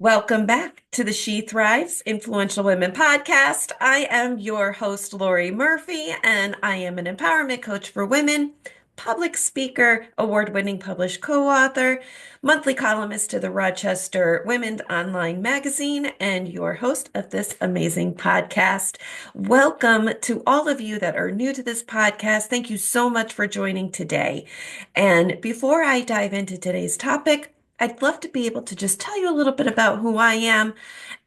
Welcome back to the She Thrives Influential Women podcast. I am your host, Lori Murphy, and I am an empowerment coach for women, public speaker, award-winning published co-author, monthly columnist to the Rochester Women's Online Magazine, and your host of this amazing podcast. Welcome to all of you that are new to this podcast. Thank you so much for joining today. And before I dive into today's topic, I'd love to be able to just tell you a little bit about who I am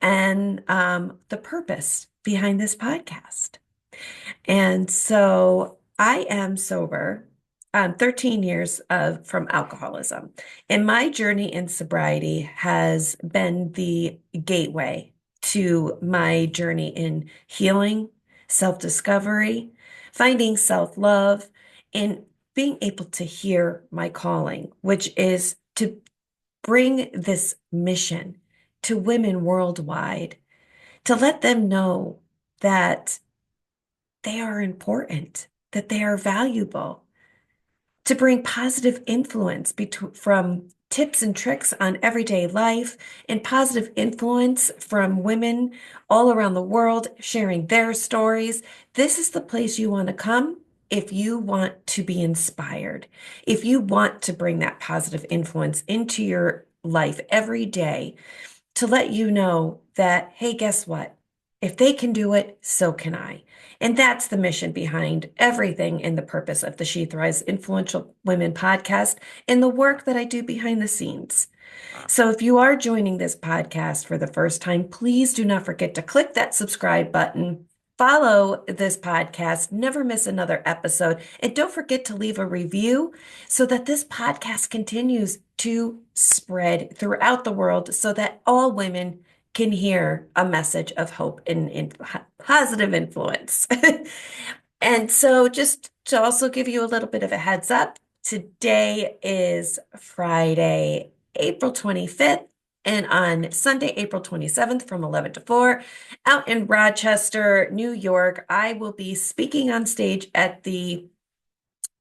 and the purpose behind this podcast. And so I am sober 13 years from alcoholism. And my journey in sobriety has been the gateway to my journey in healing, self-discovery, finding self-love, and being able to hear my calling, which is to bring this mission to women worldwide, to let them know that they are important, that they are valuable, to bring positive influence from tips and tricks on everyday life and positive influence from women all around the world sharing their stories. This is the place you want to come if you want to be inspired, if you want to bring that positive influence into your life every day, to let you know that, hey, guess what? If they can do it, so can I. And that's the mission behind everything and the purpose of the She Thrives Influential Women podcast and the work that I do behind the scenes. So if you are joining this podcast for the first time, please do not forget to click that subscribe button. Follow this podcast, never miss another episode, and don't forget to leave a review so that this podcast continues to spread throughout the world so that all women can hear a message of hope and positive influence. And so just to also give you a little bit of a heads up, today is Friday, April 25th, and on Sunday, April 27th from 11 to 4, out in Rochester, New York, I will be speaking on stage at it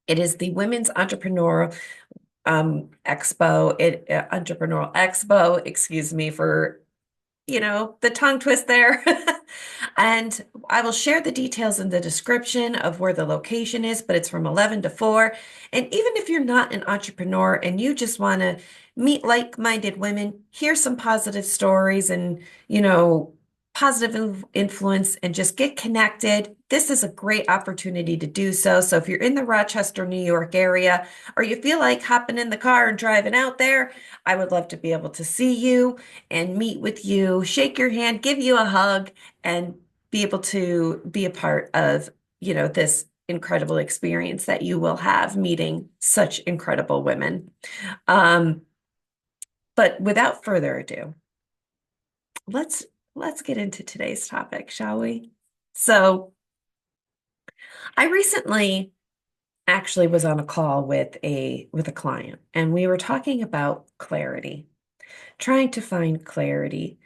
is the Women's Entrepreneurial Entrepreneurial Expo, excuse me for the tongue twist there. And I will share the details in the description of where the location is, but it's from 11 to 4. And even if you're not an entrepreneur and you just want to meet like-minded women, hear some positive stories and, positive influence and just get connected, this is a great opportunity to do so. So if you're in the Rochester, New York area, or you feel like hopping in the car and driving out there, I would love to be able to see you and meet with you, shake your hand, give you a hug, and be able to be a part of, this incredible experience that you will have meeting such incredible women. But without further ado, let's get into today's topic, shall we? So I recently actually was on a call with a client, and we were talking about clarity, trying to find clarity.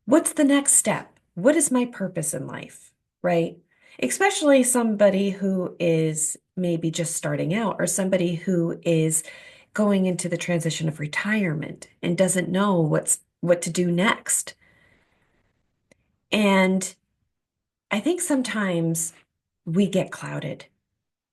What's the next step? What is my purpose in life, right? Especially somebody who is maybe just starting out or somebody who is going into the transition of retirement and doesn't know what to do next. And I think sometimes we get clouded.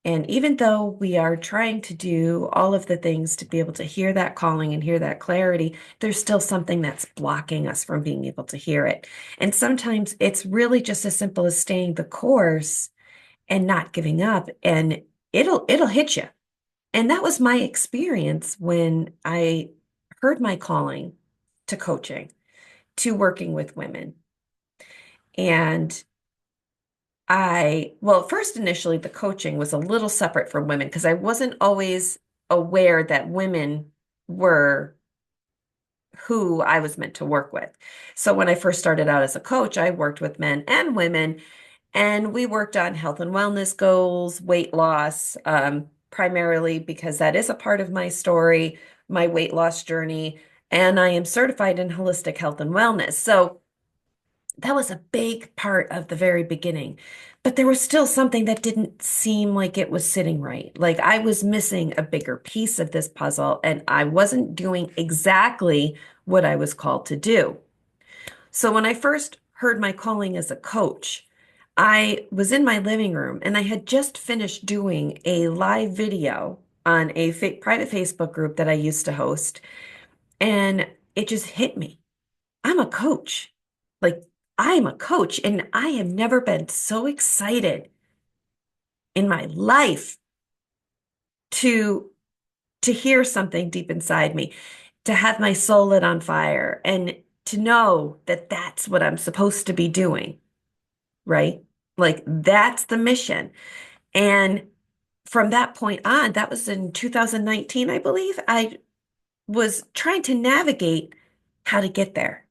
And even though we are trying to do all of the things to be able to hear that calling and hear that clarity, there's still something that's blocking us from being able to hear it. And sometimes it's really just as simple as staying the course and not giving up, and it'll hit you. And that was my experience when I heard my calling to coaching, to working with women. And first initially the coaching was a little separate from women because I wasn't always aware that women were who I was meant to work with. So when I first started out as a coach, I worked with men and women, and we worked on health and wellness goals, weight loss, primarily because that is a part of my story, my weight loss journey, and I am certified in holistic health and wellness. So that was a big part of the very beginning. But there was still something that didn't seem like it was sitting right. Like I was missing a bigger piece of this puzzle, and I wasn't doing exactly what I was called to do. So when I first heard my calling as a coach, I was in my living room and I had just finished doing a live video on a private Facebook group that I used to host. And it just hit me. I'm a coach. Like, I'm a coach, and I have never been so excited in my life to hear something deep inside me, to have my soul lit on fire, and to know that that's what I'm supposed to be doing, right? Like, that's the mission. And from that point on, that was in 2019, I believe, I was trying to navigate how to get there.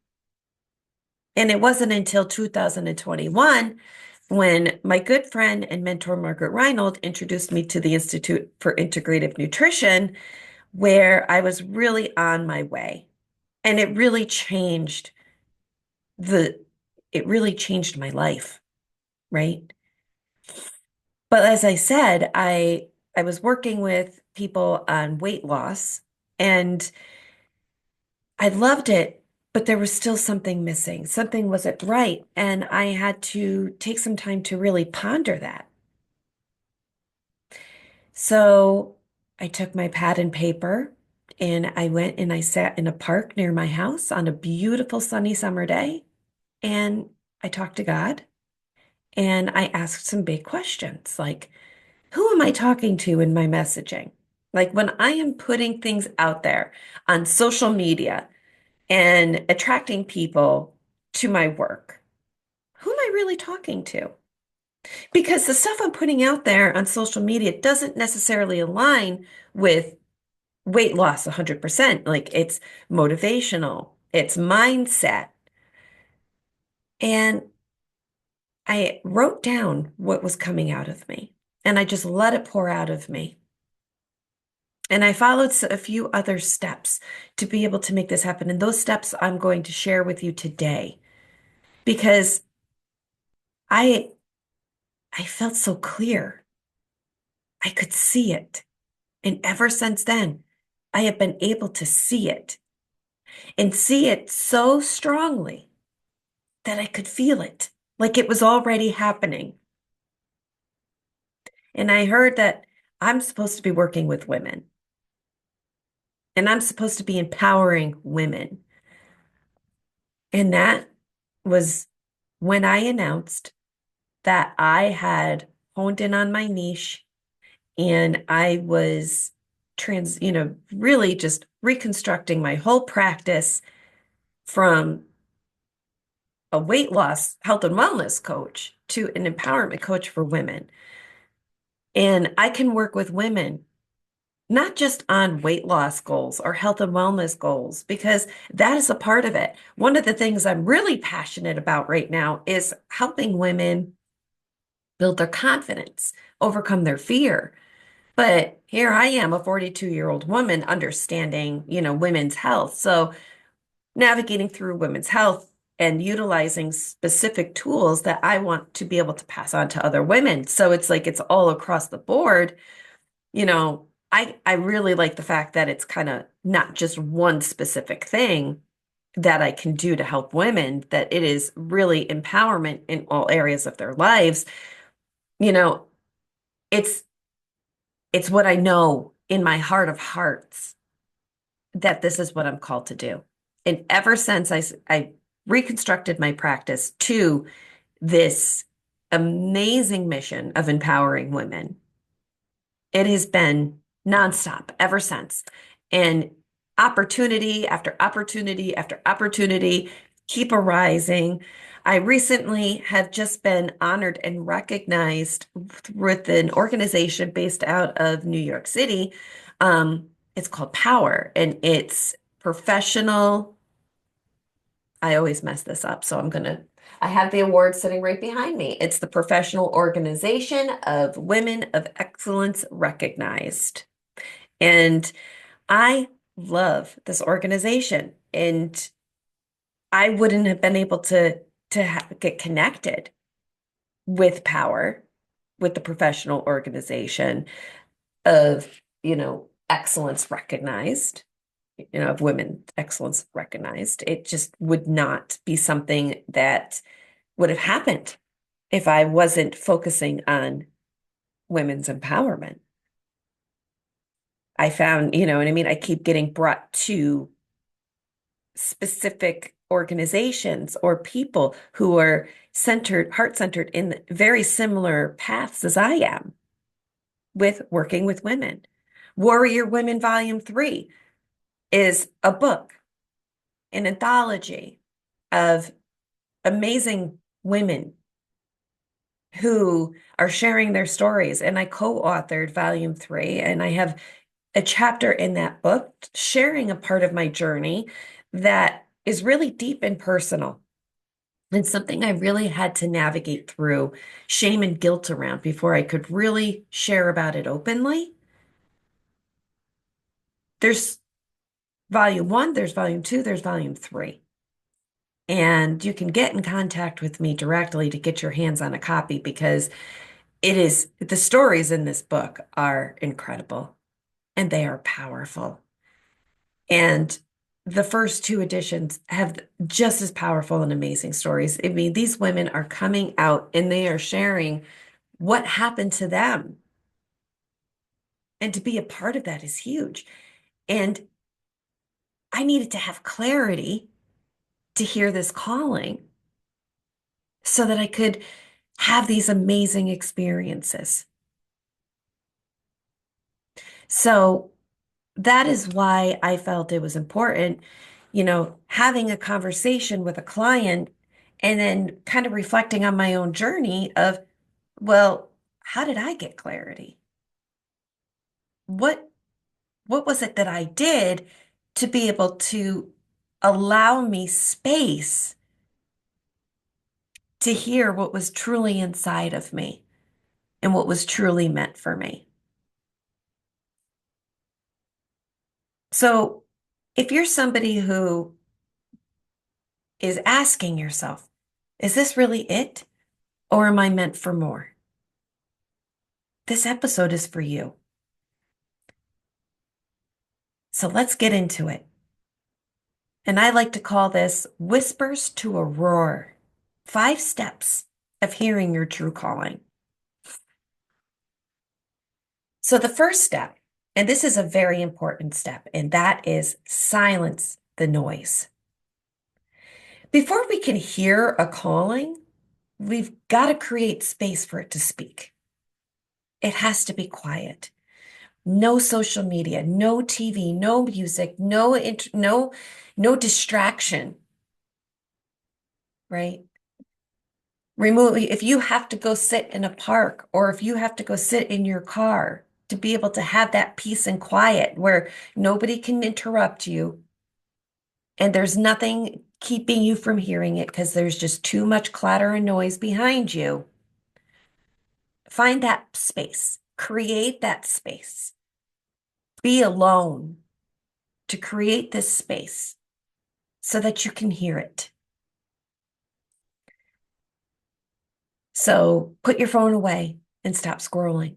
And it wasn't until 2021 when my good friend and mentor Margaret Reinold introduced me to the Institute for Integrative Nutrition, where I was really on my way. And the it really changed my life, right? But as I said, I was working with people on weight loss and I loved it, but there was still something missing. Something wasn't right. And I had to take some time to really ponder that. So I took my pad and paper and I went and I sat in a park near my house on a beautiful sunny summer day. And I talked to God and I asked some big questions like, who am I talking to in my messaging? Like when I am putting things out there on social media and attracting people to my work, who am I really talking to? Because the stuff I'm putting out there on social media doesn't necessarily align with weight loss 100%. Like it's motivational, it's mindset. And I wrote down what was coming out of me and I just let it pour out of me. And I followed a few other steps to be able to make this happen. And those steps I'm going to share with you today because I I felt so clear. I could see it. And ever since then, I have been able to see it and see it so strongly that I could feel it like it was already happening. And I heard that I'm supposed to be working with women and I'm supposed to be empowering women. And that was when I announced that I had honed in on my niche and I was really just reconstructing my whole practice from a weight loss, health and wellness coach to an empowerment coach for women. And I can work with women, not just on weight loss goals or health and wellness goals, because that is a part of it. One of the things I'm really passionate about right now is helping women build their confidence, overcome their fear. But here I am, a 42-year-old woman understanding, women's health. So navigating through women's health and utilizing specific tools that I want to be able to pass on to other women. So it's like it's all across the board. I really like the fact that it's kind of not just one specific thing that I can do to help women, that it is really empowerment in all areas of their lives. You know, it's it's what I know in my heart of hearts that this is what I'm called to do. And ever since I reconstructed my practice to this amazing mission of empowering women, it has been nonstop ever since. And opportunity after opportunity after opportunity keep arising. I recently have just been honored and recognized with an organization based out of New York City. It's called Power, and it's professional. I always mess this up, so I have the award sitting right behind me. It's the Professional Organization of Women of Excellence Recognized. And I love this organization. And I wouldn't have been able to get connected with Power, with the professional organization of, excellence recognized, of women excellence recognized. It just would not be something that would have happened if I wasn't focusing on women's empowerment. I found, what I mean? I keep getting brought to specific organizations or people who are heart-centered in very similar paths as I am with working with women. Warrior Women Volume 3 is a book, an anthology of amazing women who are sharing their stories. And I co-authored Volume 3, and I have a chapter in that book sharing a part of my journey that is really deep and personal and something I really had to navigate through shame and guilt around before I could really share about it openly. There's Volume 1, there's Volume 2, there's Volume 3. And you can get in contact with me directly to get your hands on a copy because the stories in this book are incredible and they are powerful. And the first two editions have just as powerful and amazing stories. I mean, these women are coming out and they are sharing what happened to them. And to be a part of that is huge. And I needed to have clarity to hear this calling so that I could have these amazing experiences. So that is why I felt it was important, having a conversation with a client and then kind of reflecting on my own journey of, well, how did I get clarity? What what was it that I did to be able to allow me space to hear what was truly inside of me and what was truly meant for me? So, if you're somebody who is asking yourself, is this really it? Or am I meant for more? This episode is for you. So let's get into it. And I like to call this Whispers to a Roar. 5 steps of hearing your true calling. So the first step, and this is a very important step, and that is silence the noise. Before we can hear a calling, we've got to create space for it to speak. It has to be quiet. No social media, no TV, no music, no distraction, right? If you have to go sit in a park or if you have to go sit in your car to be able to have that peace and quiet where nobody can interrupt you and there's nothing keeping you from hearing it because there's just too much clatter and noise behind you. Find that space, create that space, be alone to create this space so that you can hear it. So put your phone away and stop scrolling.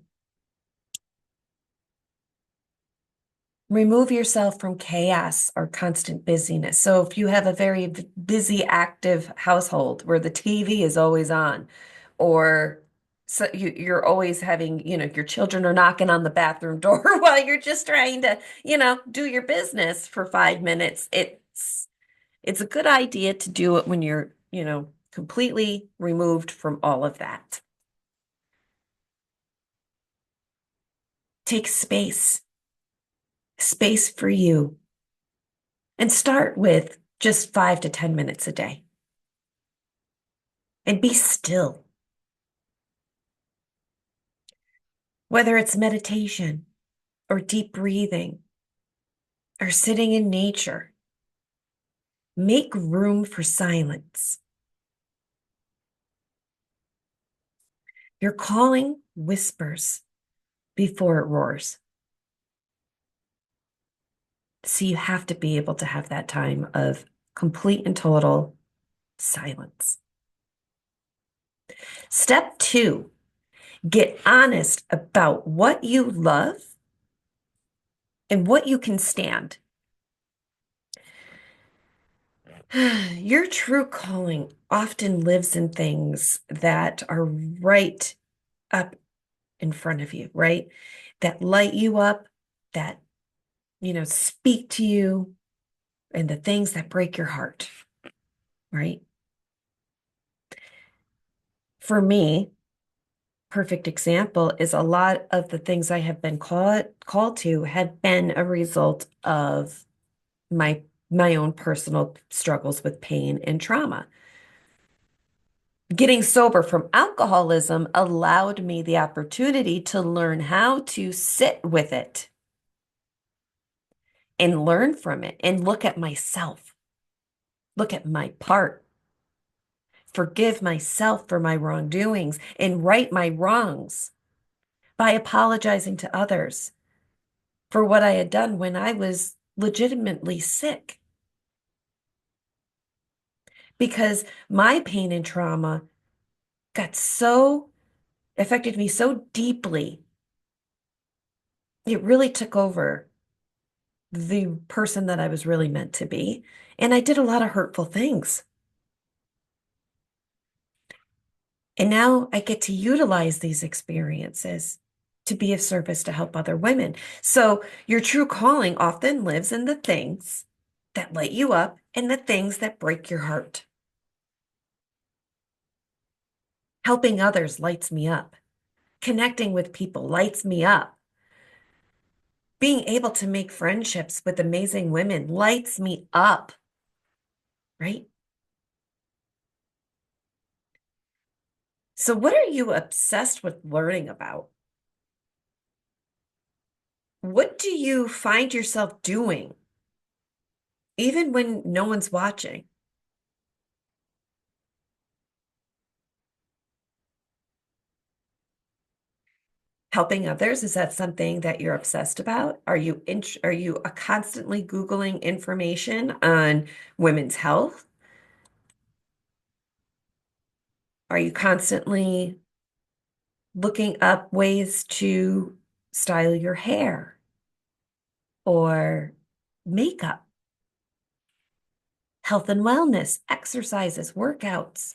Remove yourself from chaos or constant busyness. So if you have a very busy, active household where the TV is always on, or so you're always having, your children are knocking on the bathroom door while you're just trying to, do your business for 5 minutes. It's a good idea to do it when you're, completely removed from all of that. Take space for you. And start with just 5 to 10 minutes a day. And be still. Whether it's meditation or deep breathing or sitting in nature, make room for silence. Your calling whispers before it roars. So you have to be able to have that time of complete and total silence. Step 2, get honest about what you love and what you can stand. Your true calling often lives in things that are right up in front of you, right? That light you up, that, speak to you, and the things that break your heart, right? For me, perfect example is a lot of the things I have been called to have been a result of my my own personal struggles with pain and trauma. Getting sober from alcoholism allowed me the opportunity to learn how to sit with it and learn from it and look at myself, look at my part, forgive myself for my wrongdoings, and right my wrongs by apologizing to others for what I had done when I was legitimately sick. Because my pain and trauma got so affected me so deeply, it really took over the person that I was really meant to be. And I did a lot of hurtful things. And now I get to utilize these experiences to be of service to help other women. So your true calling often lives in the things that light you up and the things that break your heart. Helping others lights me up. Connecting with people lights me up. Being able to make friendships with amazing women lights me up, right? So, what are you obsessed with learning about? What do you find yourself doing, even when no one's watching? Helping others, is that something that you're obsessed about? Are you constantly Googling information on women's health? Are you constantly looking up ways to style your hair or makeup, health and wellness, exercises, workouts?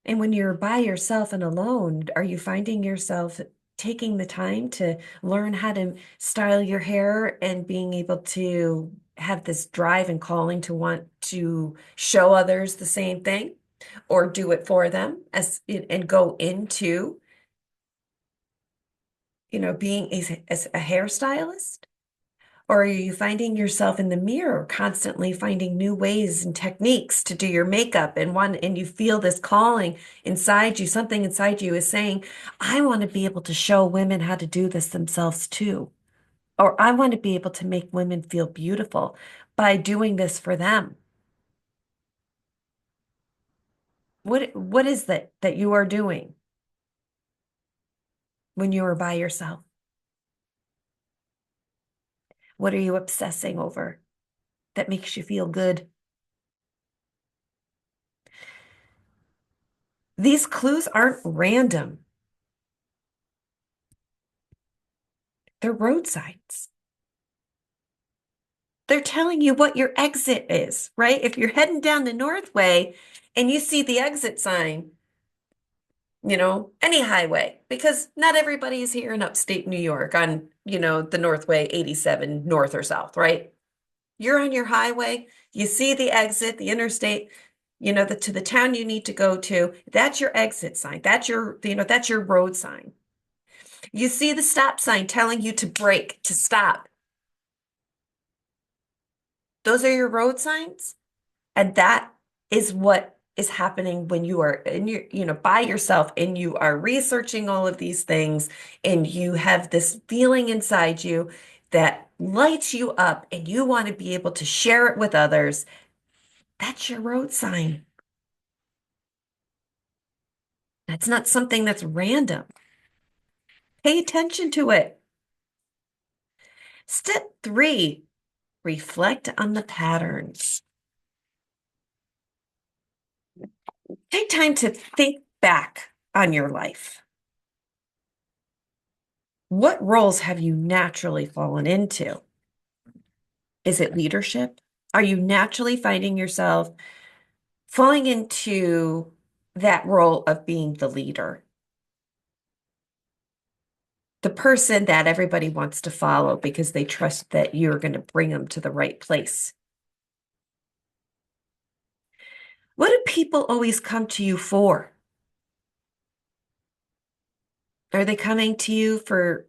And when you're by yourself and alone, are you finding yourself taking the time to learn how to style your hair and being able to have this drive and calling to want to show others the same thing or do it for them and go into, being as a hairstylist? Or are you finding yourself in the mirror constantly finding new ways and techniques to do your makeup and you feel this calling inside you, something inside you is saying, I want to be able to show women how to do this themselves too. Or I want to be able to make women feel beautiful by doing this for them. What is that you are doing when you are by yourself? What are you obsessing over that makes you feel good? These clues aren't random. They're road signs. They're telling you what your exit is, right? If you're heading down the Northway and you see the exit sign, any highway, because not everybody is here in upstate New York on, the Northway 87 north or south, right? You're on your highway, you see the exit, the interstate, to the town you need to go to. That's your exit sign. That's your road sign. You see the stop sign telling you to brake, to stop. Those are your road signs. And that is what is happening when you are in by yourself and you are researching all of these things and you have this feeling inside you that lights you up and you want to be able to share it with others. That's your road sign. That's not something that's random. Pay attention to it. Step 3, reflect on the patterns. Take time to think back on your life. What roles have you naturally fallen into? Is it leadership? Are you naturally finding yourself falling into that role of being the leader, the person that everybody wants to follow because they trust that you're going to bring them to the right place? What do people always come to you for? Are they coming to you for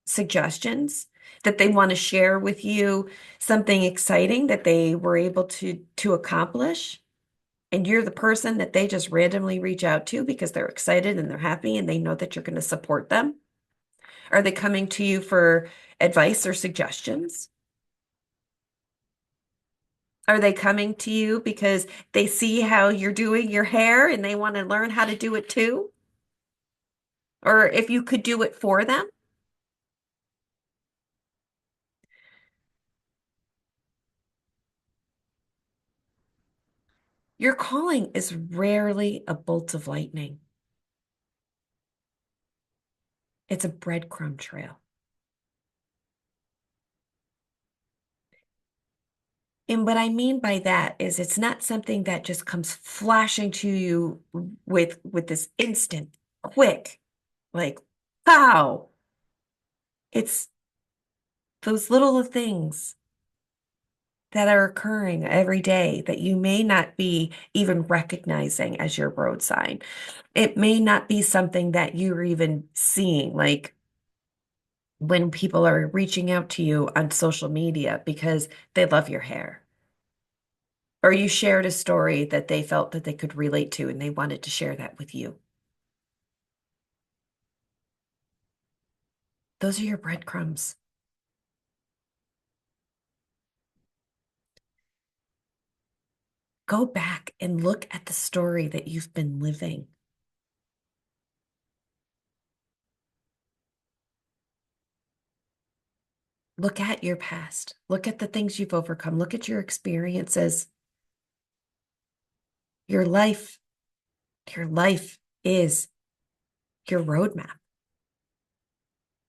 suggestions that they want to share with you something exciting that they were able to accomplish? And you're the person that they just randomly reach out to because they're excited and they're happy and they know that you're going to support them? Are they coming to you for advice or suggestions? Are they coming to you because they see how you're doing your hair and they want to learn how to do it too? Or if you could do it for them? Your calling is rarely a bolt of lightning. It's a breadcrumb trail. And what I mean by that is it's not something that just comes flashing to you with this instant, quick, like, pow. It's those little things that are occurring every day that you may not be even recognizing as your road sign. It may not be something that you're even seeing, like when people are reaching out to you on social media because they love your hair, or you shared a story that they felt that they could relate to and they wanted to share that with you. Those are your breadcrumbs. Go back and look at the story that you've been living. Look at your past. Look at the things you've overcome. Look at your experiences. Your life, your life is your roadmap.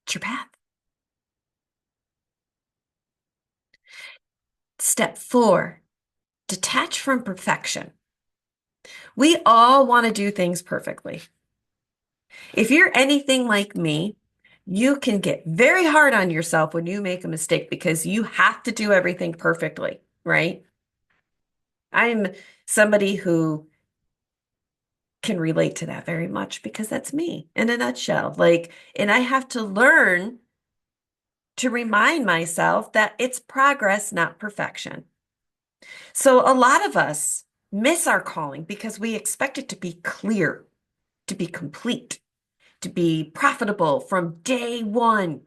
It's your path. Step 4, detach from perfection. We all want to do things perfectly. If you're anything like me, you can get very hard on yourself when you make a mistake because you have to do everything perfectly, right? I'm somebody who can relate to that very much because that's me in a nutshell. Like, and I have to learn to remind myself that it's progress, not perfection. So a lot of us miss our calling because we expect it to be clear, to be complete, to be profitable from day one.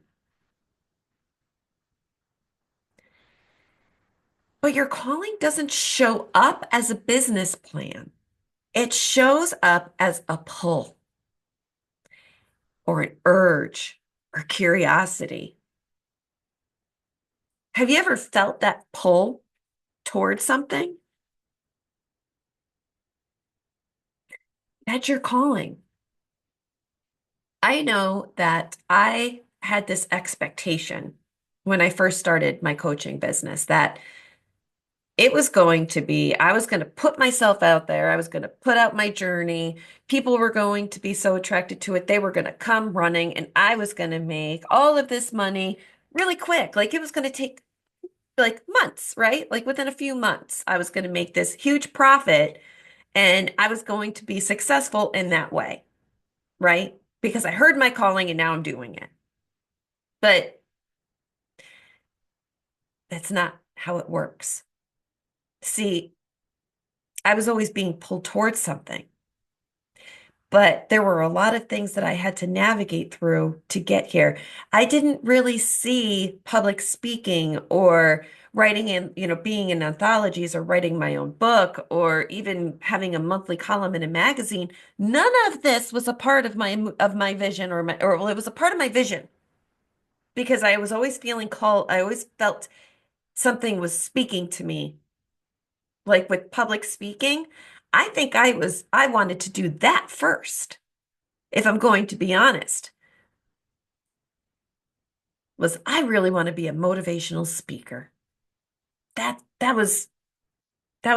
But your calling doesn't show up as a business plan. It shows up as a pull or an urge or curiosity. Have you ever felt that pull towards something? That's your calling. I know that I had this expectation when I first started my coaching business that it was going to be, I was going to put myself out there. I was going to put out my journey. People were going to be so attracted to it. They were going to come running, and I was going to make all of this money really quick. Like it was going to take like months, right? Like within a few months, I was going to make this huge profit and I was going to be successful in that way, right? Because I heard my calling and now I'm doing it. But that's not how it works. See, I was always being pulled towards something, but there were a lot of things that I had to navigate through to get here. I didn't really see public speaking or writing in, being in anthologies or writing my own book or even having a monthly column in a magazine. None of this was a part of my vision or well, it was a part of my vision because I was always feeling called. I always felt something was speaking to me, like with public speaking. I think I wanted to do that first, if I'm going to be honest, was I really want to be a motivational speaker. that was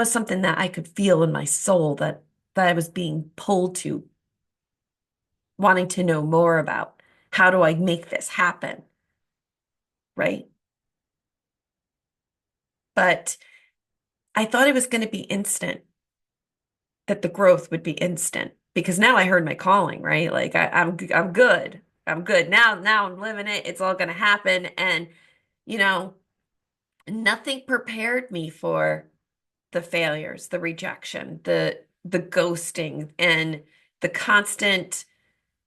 something that I could feel in my soul that I was being pulled to, wanting to know more about. How do I make this happen? Right? But I thought it was going to be instant, that the growth would be instant because now I heard my calling, right? Like I'm good. I'm good. Now I'm living it. It's all going to happen. And, you know, nothing prepared me for the failures, the rejection, the ghosting, and the constant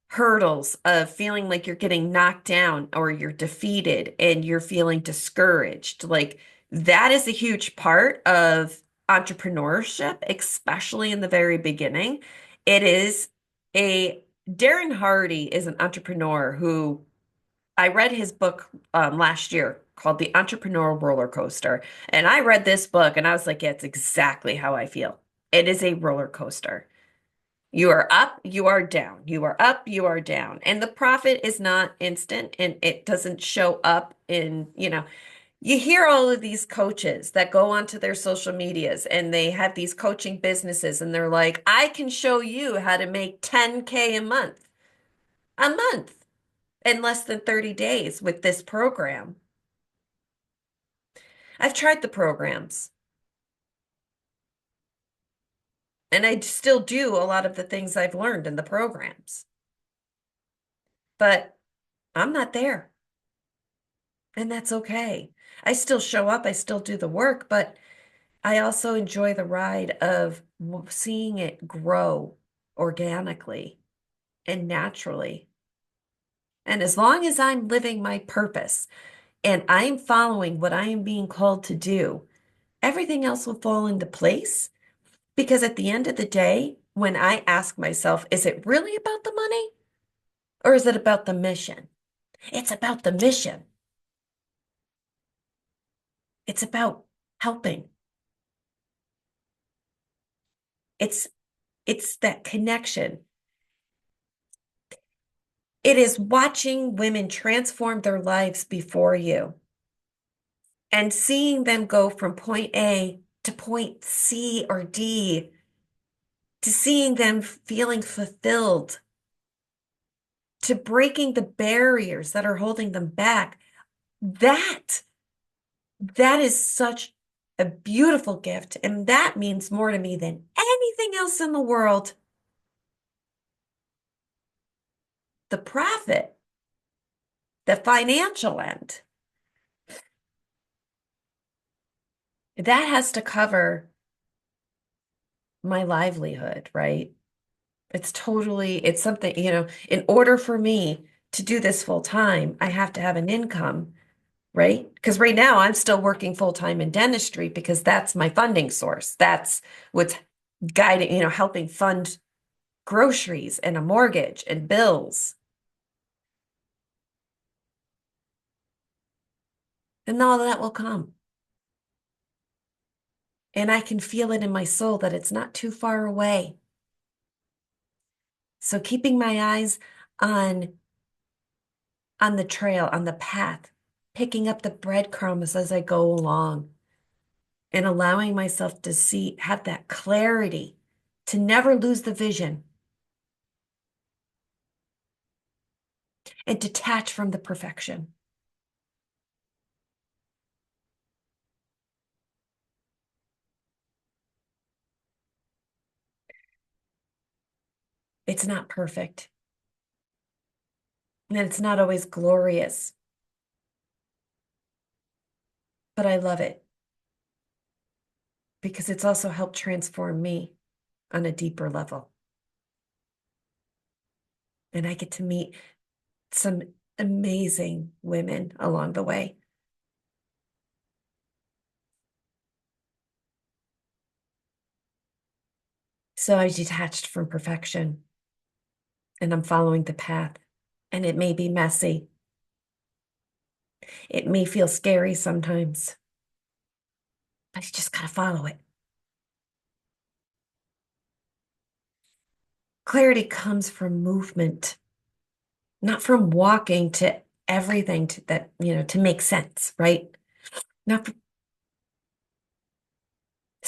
hurdles of feeling like you're getting knocked down or you're defeated and you're feeling discouraged. Like that is a huge part of entrepreneurship, especially in the very beginning. It is a Darren Hardy is an entrepreneur who I read his book last year called The Entrepreneur Roller Coaster. And I read this book and I was like, yeah, it's exactly how I feel. It is a roller coaster. You are up, you are down. You are up, you are down. And the profit is not instant and it doesn't show up you hear all of these coaches that go onto their social medias and they have these coaching businesses and they're like, I can show you how to make 10K a month in less than 30 days with this program. I've tried the programs and I still do a lot of the things I've learned in the programs, but I'm not there. And that's okay. I still show up, I still do the work, but I also enjoy the ride of seeing it grow organically and naturally. And as long as I'm living my purpose and I'm following what I am being called to do, everything else will fall into place. Because at the end of the day, when I ask myself, is it really about the money or is it about the mission? It's about the mission. It's about helping. It's it's that connection. It is watching women transform their lives before you and seeing them go from point A to point C or D, to seeing them feeling fulfilled, to breaking the barriers that are holding them back. That that is such a beautiful gift. And that means more to me than anything else in the world. The profit, the financial end, that has to cover my livelihood, right? It's something, in order for me to do this full time, I have to have an income, right? Because right now I'm still working full time in dentistry because that's my funding source. That's what's guiding, helping fund groceries and a mortgage and bills. And all that will come. And I can feel it in my soul that it's not too far away. So keeping my eyes on the trail, on the path, picking up the breadcrumbs as I go along and allowing myself to have that clarity, to never lose the vision and detach from the perfection. It's not perfect and it's not always glorious, but I love it because it's also helped transform me on a deeper level. And I get to meet some amazing women along the way. So I detached from perfection and I'm following the path. And it may be messy. It may feel scary sometimes, but you just got to follow it. Clarity comes from movement, not from walking to everything to make sense, right? Not,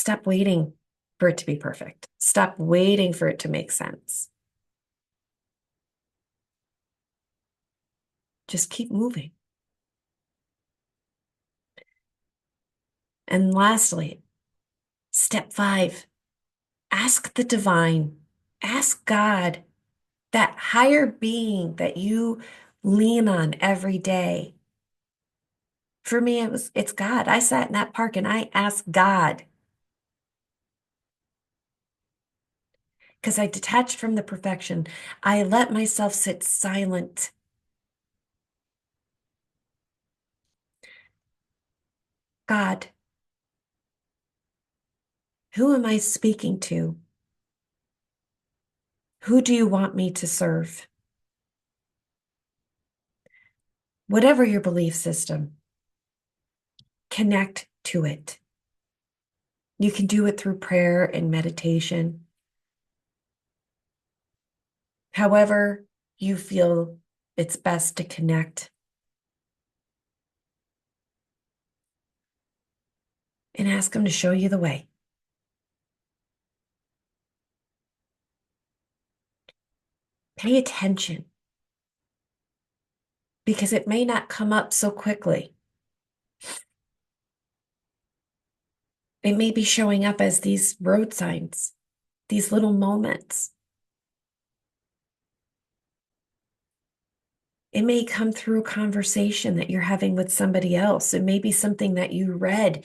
Stop waiting for it to be perfect. Stop waiting for it to make sense. Just keep moving. And lastly, step 5, ask the divine, ask God, that higher being that you lean on every day. For me, it's God. I sat in that park and I asked God because I detached from the perfection. I let myself sit silent. God, who am I speaking to? Who do you want me to serve? Whatever your belief system, connect to it. You can do it through prayer and meditation. However you feel it's best to connect, and ask Him to show you the way. Pay attention because it may not come up so quickly. It may be showing up as these road signs, these little moments. It may come through a conversation that you're having with somebody else. It may be something that you read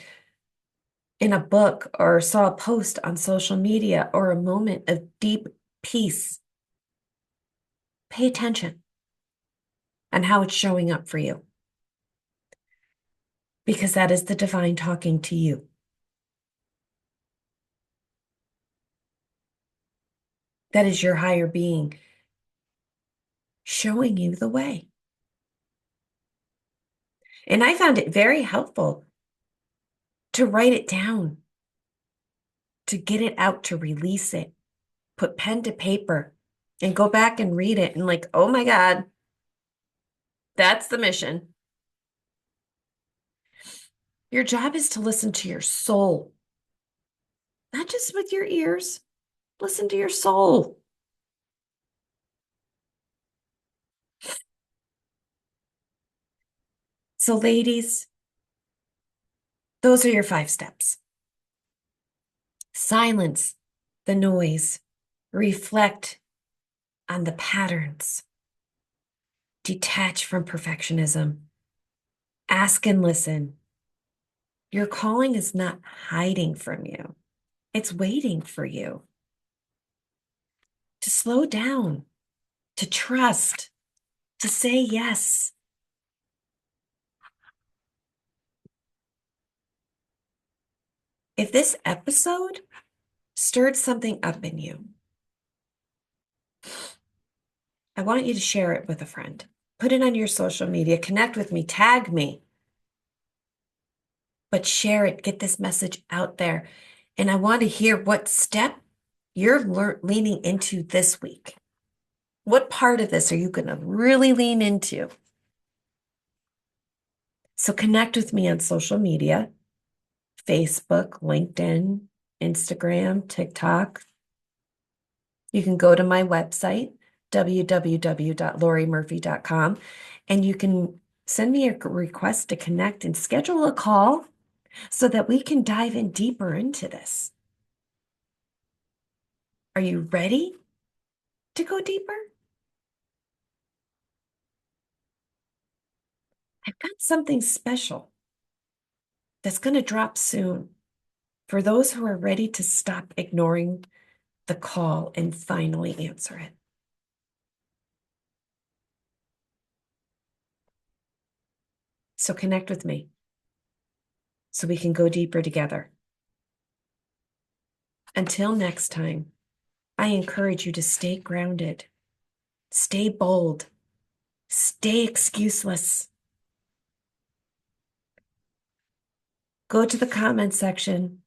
in a book or saw a post on social media or a moment of deep peace. Pay attention on how it's showing up for you, because that is the divine talking to you. That is your higher being showing you the way. And I found it very helpful to write it down, to get it out, to release it, put pen to paper and go back and read it and like, oh my God, that's the mission. Your job is to listen to your soul, not just with your ears. Listen to your soul. So, ladies, those are your 5 steps. Silence the noise, reflect on the patterns, detach from perfectionism, ask and listen. Your calling is not hiding from you, it's waiting for you to slow down, to trust, to say yes. If this episode stirred something up in you, I want you to share it with a friend. Put it on your social media, connect with me, tag me, but share it, get this message out there. And I want to hear what step you're leaning into this week. What part of this are you going to really lean into? So connect with me on social media, Facebook, LinkedIn, Instagram, TikTok. You can go to my website, www.loriemurphy.com, and you can send me a request to connect and schedule a call so that we can dive in deeper into this. Are you ready to go deeper? I've got something special that's going to drop soon for those who are ready to stop ignoring the call and finally answer it. So connect with me so we can go deeper together. Until next time, I encourage you to stay grounded, stay bold, stay excuseless. Go to the comment section,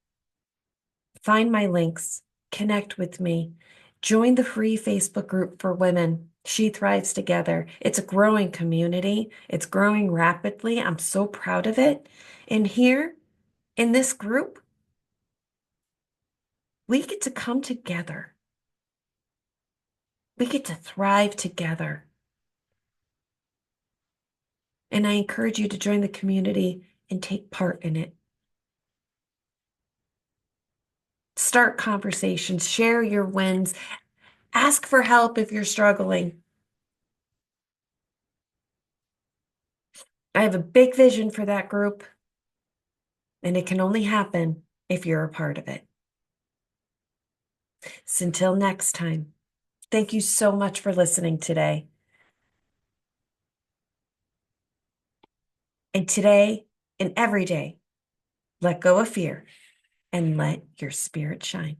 find my links, connect with me, join the free Facebook group for women. She Thrives Together. It's a growing community. It's growing rapidly. I'm so proud of it. And here in this group, We get to come together. We get to thrive together. And I encourage you to join the community and take part in it. Start conversations, share your wins, ask for help if you're struggling. I have a big vision for that group, and it can only happen if you're a part of it. So until next time, thank you so much for listening today. And today and every day, let go of fear and let your spirit shine.